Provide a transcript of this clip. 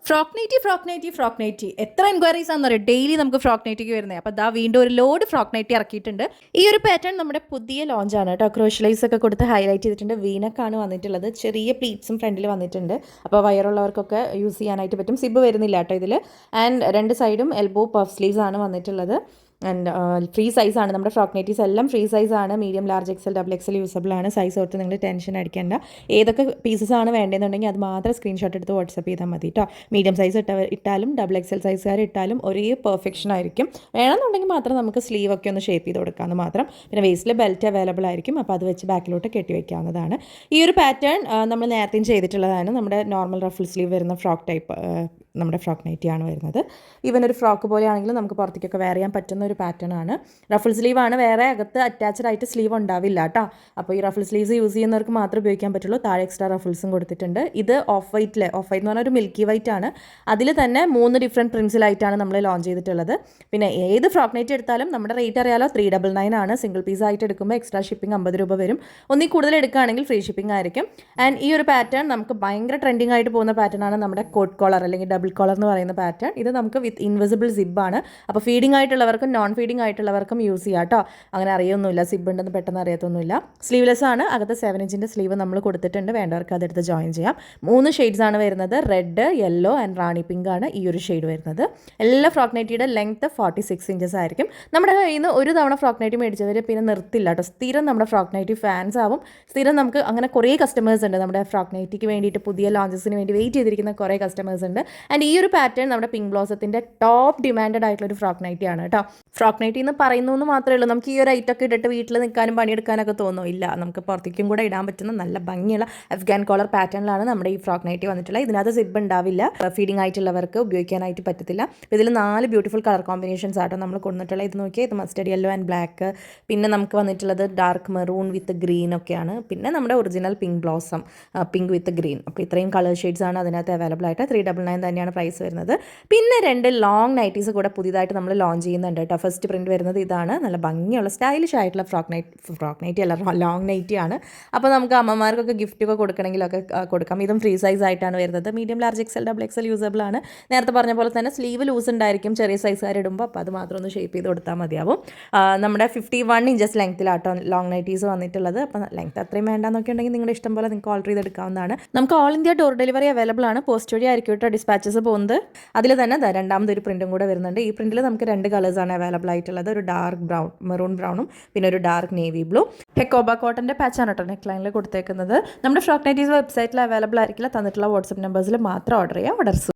Frock nightie എത്ര enquiries ആണെന്ന് അറിയാം. ഡെയിലി നമുക്ക് ഫ്രോക്ക് നൈറ്റിക്ക് വരുന്നത്. അപ്പോൾ ദാ വീണ്ടും ഒരു ലോഡ് ഫ്രോക്ക് നൈറ്റി ഇറക്കിയിട്ടുണ്ട്. ഈ ഒരു പാറ്റേൺ നമ്മുടെ പുതിയ ലോഞ്ചാണ് കേട്ടോ. ക്രോഷ്യലൈസ് ഒക്കെ കൊടുത്ത് ഹൈലൈറ്റ് ചെയ്തിട്ടുണ്ട്. വീനക്കാണ് വന്നിട്ടുള്ളത്. ചെറിയ പ്ലീറ്റ്സും ഫ്രണ്ടിൽ വന്നിട്ടുണ്ട്. അപ്പോൾ വയറുള്ളവർക്കൊക്കെ യൂസ് ചെയ്യാനായിട്ട് പറ്റും. സിബ് വരുന്നില്ല കേട്ടോ ഇതിൽ. ആൻഡ് രണ്ട് സൈഡും എൽബോ പഫ് സ്ലീവ്സ് ആണ് വന്നിട്ടുള്ളത്. ആൻഡ് ഫ്രീ സൈസാണ്. നമ്മുടെ ഫ്രോക്ക് നൈറ്റീസ് എല്ലാം ഫ്രീ സൈസാണ്. Medium, large, XL, double XL usable ആണ്. സൈസ് ഓർത്ത് നിങ്ങൾ ടെൻഷൻ അടിക്കേണ്ട. ഏതൊക്കെ പീസസ് ആണ് വേണ്ടതെന്നുണ്ടെങ്കിൽ അത് മാത്രം സ്ക്രീൻഷോട്ട് എടുത്ത് വാട്സപ്പ് ചെയ്താൽ മതി കേട്ടോ. മീഡിയം സൈസ് ഇട്ടാലും ഡബിൾ എക്സൽ സൈസുകാർ ഇട്ടാലും ഒരേ പെർഫെക്ഷൻ ആയിരിക്കും. വേണമെന്നുണ്ടെങ്കിൽ മാത്രം നമുക്ക് സ്ലീവ് ഒക്കെ ഒന്ന് ഷേപ്പ് ചെയ്ത് കൊടുക്കാമെന്ന് മാത്രം. പിന്നെ വേസ്റ്റിൽ ബെൽറ്റ് അവൈലബിൾ ആയിരിക്കും. അപ്പോൾ അത് വെച്ച് ബാക്കിലോട്ട് കെട്ടി വയ്ക്കാവുന്നതാണ്. ഈ ഒരു പാറ്റേൺ നമ്മൾ നേരത്തെയും ചെയ്തിട്ടുള്ളതാണ്. നമ്മുടെ നോർമൽ റഫിൾ സ്ലീവ് വരുന്ന ഫ്രോക്ക് ടൈപ്പ് നമ്മുടെ ഫ്രോക്ക് നൈറ്റിയാണ് വരുന്നത്. ഈവൻ ഒരു ഫ്രോക്ക് പോലെയാണെങ്കിലും നമുക്ക് പുറത്തേക്കൊക്കെ വെയർ ചെയ്യാൻ പറ്റുന്ന ഒരു പാറ്റേൺ ആണ്. റഫിൾ സ്ലീവ് ആണ്. വേറെ അകത്ത് അറ്റാച്ച്ഡ് ആയിട്ട് സ്ലീവ് ഉണ്ടാവില്ല കേട്ടോ. അപ്പോൾ ഈ റഫിൾ സ്ലീവ്സ് യൂസ് ചെയ്യുന്നവർക്ക് മാത്രമേ ഉപയോഗിക്കാൻ പറ്റുള്ളൂ. താഴെ എക്സ്ട്രാ റഫിൾസും കൊടുത്തിട്ടുണ്ട്. ഇത് ഓഫ് വൈറ്റ് എന്ന് പറഞ്ഞാൽ ഒരു മിൽക്കി വൈറ്റ് ആണ്. അതിൽ തന്നെ 3 ഡിഫറെൻറ്റ് പ്രിൻസിലായിട്ടാണ് നമ്മൾ ലോഞ്ച് ചെയ്തിട്ടുള്ളത്. പിന്നെ ഏത് ഫ്രോക്ക് നൈറ്റ് എടുത്താലും നമ്മുടെ റേറ്റ് അറിയാലോ, 399 ആണ്. സിംഗിൾ പീസ് ആയിട്ട് എടുക്കുമ്പോൾ എക്സ്ട്രാ ഷിപ്പിംഗ് 50 രൂപ വരും. ഒന്നിൽ കൂടുതൽ എടുക്കുകയാണെങ്കിൽ ഫ്രീ ഷിപ്പിംഗ് ആയിരിക്കും. ആൻഡ് ഈ ഒരു പാറ്റേൺ നമുക്ക് ഭയങ്കര ട്രെൻഡിങ് ആയിട്ട് പോകുന്ന പാറ്റേൺ ആണ്. നമ്മുടെ കോട്ട് കോളർ അല്ലെങ്കിൽ ഡബിൾ കോളർ എന്ന് പറയുന്ന പാറ്റേൺ. ഇത് നമുക്ക് വിത്ത് ഇൻവിസിബിൾ സിബാണ്. അപ്പോൾ ഫീഡിംഗ് ആയിട്ടുള്ളവർക്കും നോൺ ഫീഡിംഗ് ആയിട്ടുള്ളവർക്കും യൂസ് ചെയ്യാം കേട്ടോ. അങ്ങനെ അറിയൊന്നുമില്ല, സിബ് ഉണ്ടെന്ന് പെട്ടെന്ന് അറിയത്തൊന്നുമില്ല. സ്ലീവ്ലെസ് ആണ്. അകത്ത് 7 ഇഞ്ചിൻ്റെ സ്ലീവ് നമ്മൾ കൊടുത്തിട്ടുണ്ട്. വേണ്ടവർക്ക് അതെടുത്ത് ജോയിൻ ചെയ്യാം. 3 ഷെയ്ഡ്സ് ആണ് വരുന്നത്. Red, yellow and Rani pink ആണ് ഈ ഒരു ഷെയ്ഡ് വരുന്നത്. എല്ലാ ഫ്രോക്ക് നൈറ്റിയുടെ ലെങ്ത്ത് 46 ഇഞ്ചസ് ആയിരിക്കും. നമ്മുടെ കയ്യിൽ നിന്ന് ഒരു തവണ ഫ്രോക്ക് നൈറ്റി മേടിച്ചവർ പിന്നെ നിർത്തില്ല കേട്ടോ. സ്ഥിരം നമ്മുടെ ഫ്രോക്ക് നൈറ്റി ഫാൻസ് ആവും. സ്ഥിരം നമുക്ക് അങ്ങനെ കുറേ കസ്റ്റമേഴ്സ് ഉണ്ട്. നമ്മുടെ ഫ്രോക്ക് നൈറ്റിക്ക് വേണ്ടിയിട്ട് പുതിയ ലോഞ്ചസിന് വേണ്ടി വെയിറ്റ് ചെയ്തിരിക്കുന്ന കുറേ കസ്റ്റമേഴ്സ് ഉണ്ട്. ആൻഡ് ഈ ഒരു പാറ്റേൺ നമ്മുടെ പിങ്ക് ബ്ലോസത്തിൻ്റെ ടോപ്പ് ഡിമാൻഡഡ് ആയിട്ടുള്ള ഒരു ഫ്രോക്ക് നൈറ്റി ആണ് കേട്ടോ. ഫ്രോക്ക് നൈറ്റി എന്ന് പറയുന്നു എന്ന് മാത്രമേ ഉള്ളൂ. നമുക്ക് ഈ ഒരു ഐറ്റൊക്കെ ഇട്ടിട്ട് വീട്ടിൽ നിൽക്കാനും പണിയെടുക്കാനൊക്കെ തോന്നും. ഇല്ല, നമുക്ക് പുറത്തേക്കും കൂടെ ഇടാൻ പറ്റുന്ന നല്ല ഭംഗിയുള്ള അഫ്ഗാൻ കോളർ പാറ്റേണിലാണ് നമ്മുടെ ഈ ഫ്രോക്ക് നൈറ്റി വന്നിട്ടുള്ളത്. ഇതിനകത്ത് സിബ് ഉണ്ടാവില്ല. ഫീഡിംഗ് ആയിട്ടുള്ളവർക്ക് ഉപയോഗിക്കാനായിട്ട് പറ്റത്തില്ല. ഇതിൽ 4 ബ്യൂട്ടിഫുൾ കളർ കോമ്പിനേഷൻസ് ആട്ടോ നമ്മൾ കൊണ്ടുവന്നിട്ടുള്ളത്. ഇത് നോക്കിയാൽ ഇത് മസ്റ്റർഡ് യെല്ലോ ആൻഡ് ബ്ലാക്ക്. പിന്നെ നമുക്ക് വന്നിട്ടുള്ളത് ഡാർക്ക് മെറൂൺ വിത്ത് ഗ്രീൻ ഒക്കെയാണ്. പിന്നെ നമ്മുടെ ഒറിജിനൽ പിങ്ക് ബ്ലോസം, പിങ്ക് വിത്ത് ഗ്രീൻ. അപ്പോൾ ഇത്രയും കളർ ഷെയ്ഡ്സ് ആണ് അതിനകത്ത് അവൈലബിൾ ആയിട്ട്. 399 തന്നെയാണ് പ്രൈസ് വരുന്നത്. പിന്നെ 2 ലോങ് നൈറ്റീസ് കൂടെ പുതിയതായിട്ട് നമ്മൾ ലോഞ്ച് ചെയ്യുന്നുണ്ട് കേട്ടോ. ഫസ്റ്റ് പ്രിൻറ്റ് വരുന്നത് ഇതാണ്. നല്ല ഭംഗിയുള്ള സ്റ്റൈലിഷ് ആയിട്ടുള്ള ഫ്രോക്ക് നൈറ്റി അല്ല, ലോങ് നൈറ്റി ആണ്. അപ്പോൾ നമുക്ക് അമ്മമാർക്കൊക്കെ ഗിഫ്റ്റൊക്കെ കൊടുക്കണമെങ്കിലൊക്കെ കൊടുക്കാം. ഇതും ഫ്രീ സൈസ് ആയിട്ടാണ് വരുന്നത്. Medium, large, XL, double XL usable ആണ്. നേരത്തെ പറഞ്ഞ പോലെ തന്നെ സ്ലീവ് ലൂസ് ഉണ്ടായിരിക്കും ചെറിയ സൈസുകാർ ഇടുമ്പോൾ. അപ്പോൾ അത് മാത്രം ഒന്ന് ഷേപ്പ് ചെയ്ത് കൊടുത്താൽ മതിയാവും. നമ്മുടെ 51 ഇഞ്ചസ് ലെങ്ത്തിലാട്ടോ ലോങ് നൈറ്റീസ് വന്നിട്ടുള്ളത്. അപ്പോൾ ലെങ്ത്ത് അത്രയും വേണ്ടാന്നൊക്കെ ഉണ്ടെങ്കിൽ നിങ്ങളുടെ ഇഷ്ടം പോലെ നിങ്ങൾക്ക് ഓർഡർ ചെയ്തെടുക്കാവുന്നതാണ്. നമുക്ക് all India door delivery available ആണ്. പോസ്റ്റ് വഴി ആയിരിക്കും കേട്ടോ ഡിസ്പാച്ചസ് പോകുന്നത്. അതിൽ തന്നെ രണ്ടാമതൊരു പ്രിൻറ്റും കൂടെ വരുന്നുണ്ട്. ഈ പ്രിൻറ്റിൽ നമുക്ക് 2 കളേഴ്സാണ് അവൈലബിൾ ആയിട്ടുള്ളത്. ഒരു ഡാർക്ക് ബ്രൗൺ, മെറൂൺ ബ്രൗണും പിന്നെ ഒരു ഡാർക്ക് നേവി ബ്ലൂ. ഹെക്കോബ കോട്ടൻ്റെ പാച്ചാണ് കേട്ടോ നെക്ക് ലൈനിൽ കൊടുത്തേക്കുന്നത്. നമ്മുടെ ഫ്രോക്ക് നൈറ്റീസ് വെബ്സൈറ്റിൽ അവൈലബിൾ ആയിരിക്കില്ല. തന്നിട്ടുള്ള വാട്സപ്പ് നമ്പേഴ്സിൽ മാത്രം ഓർഡർ ചെയ്യാം. ഓർഡർ